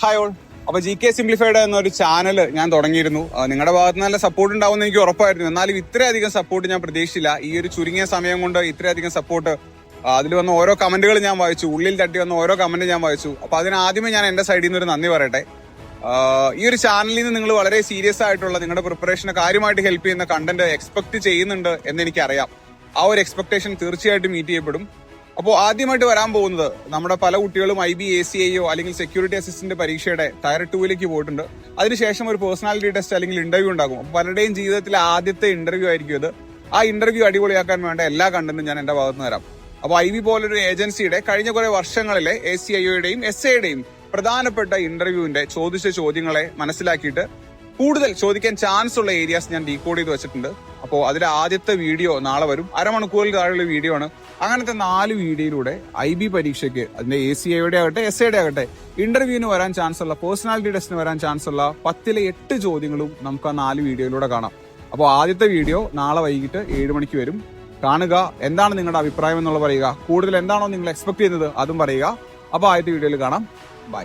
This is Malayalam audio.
Hi all. അപ്പൊ GK സിംപ്ലിഫൈഡ് എന്നൊരു ചാനൽ ഞാൻ തുടങ്ങിയിരുന്നു. നിങ്ങളുടെ ഭാഗത്ത് നല്ല സപ്പോർട്ട് ഉണ്ടാവുമെന്ന് എനിക്ക് ഉറപ്പായിരുന്നു. എന്നാലും ഇത്രയധികം സപ്പോർട്ട് ഞാൻ പ്രതീക്ഷിച്ചില്ല. ഈ ഒരു ചുരുങ്ങിയ സമയം കൊണ്ട് ഇത്രയധികം സപ്പോർട്ട്. അതിൽ വന്ന ഓരോ കമന്റുകൾ ഞാൻ വായിച്ചു, ഉള്ളിൽ തട്ടി വന്ന ഓരോ കമന്റ് ഞാൻ വായിച്ചു. അപ്പൊ അതിനാദ്യമേ ഞാൻ എന്റെ സൈഡിൽ നിന്ന് ഒരു നന്ദി പറയട്ടെ. ഈ ഒരു ചാനലിൽ നിന്ന് നിങ്ങൾ വളരെ സീരിയസ് ആയിട്ടുള്ള നിങ്ങളുടെ പ്രിപ്പറേഷന് കാര്യമായിട്ട് ഹെൽപ്പ് ചെയ്യുന്ന കണ്ടന്റ് എക്സ്പെക്ട് ചെയ്യുന്നുണ്ട് എന്ന് എനിക്കറിയാം. ആ ഒരു എക്സ്പെക്ടേഷൻ തീർച്ചയായിട്ടും മീറ്റ് ചെയ്യപ്പെടും. അപ്പോൾ ആദ്യമായിട്ട് വരാൻ പോകുന്നത് നമ്മുടെ പല കുട്ടികളും IB ACIO അല്ലെങ്കിൽ സെക്യൂരിറ്റി അസിസ്റ്റന്റ് പരീക്ഷയുടെ ടയർ 2ലേക്ക് പോയിട്ടുണ്ട്. അതിനുശേഷം ഒരു പേഴ്സണാലിറ്റി ടെസ്റ്റ് അല്ലെങ്കിൽ ഇന്റർവ്യൂ ഉണ്ടാകും. അപ്പോൾ പലരുടെയും ജീവിതത്തിലെ ആദ്യത്തെ ഇന്റർവ്യൂ ആയിരിക്കും ഇത്. ആ ഇന്റർവ്യൂ അടിപൊളിയാക്കാൻ വേണ്ട എല്ലാ കണ്ടന്റും ഞാൻ എന്റെ ഭാഗത്ത് നിന്ന് തരാം. അപ്പോൾ IB പോലൊരു ഏജൻസിയുടെ കഴിഞ്ഞ കുറെ വർഷങ്ങളിലെ ACIOയുടെയും SAയുടെയും പ്രധാനപ്പെട്ട ഇന്റർവ്യൂവിന്റെ ചോദിച്ച ചോദ്യങ്ങളെ മനസ്സിലാക്കിയിട്ട് കൂടുതൽ ചോദിക്കാൻ ചാൻസ് ഉള്ള ഏരിയാസ് ഞാൻ ഡീകോഡ് ചെയ്ത് വെച്ചിട്ടുണ്ട്. അപ്പോൾ അതിലെ ആദ്യത്തെ വീഡിയോ നാളെ വരും. അരമണിക്കൂറിൽ താഴെയുള്ള വീഡിയോ ആണ്. അങ്ങനത്തെ 4 വീഡിയോയിലൂടെ IB പരീക്ഷയ്ക്ക് അതിന്റെ ACIOയുടെ ആകട്ടെ SAയുടെ ആകട്ടെ ഇന്റർവ്യൂവിന് വരാൻ ചാൻസ് ഉള്ള, പേഴ്സണാലിറ്റി ടെസ്റ്റിന് വരാൻ ചാൻസ് ഉള്ള 10ലെ 8 ചോദ്യങ്ങളും നമുക്ക് ആ 4 വീഡിയോയിലൂടെ കാണാം. അപ്പോൾ ആദ്യത്തെ വീഡിയോ നാളെ വൈകിട്ട് 7 മണിക്ക് വരും. കാണുക. എന്താണ് നിങ്ങളുടെ അഭിപ്രായം എന്നുള്ളത് പറയുക. കൂടുതൽ എന്താണോ നിങ്ങൾ എക്സ്പെക്ട് ചെയ്യുന്നത് അതും പറയുക. അപ്പോൾ ആദ്യത്തെ വീഡിയോയിൽ കാണാം. ബൈ.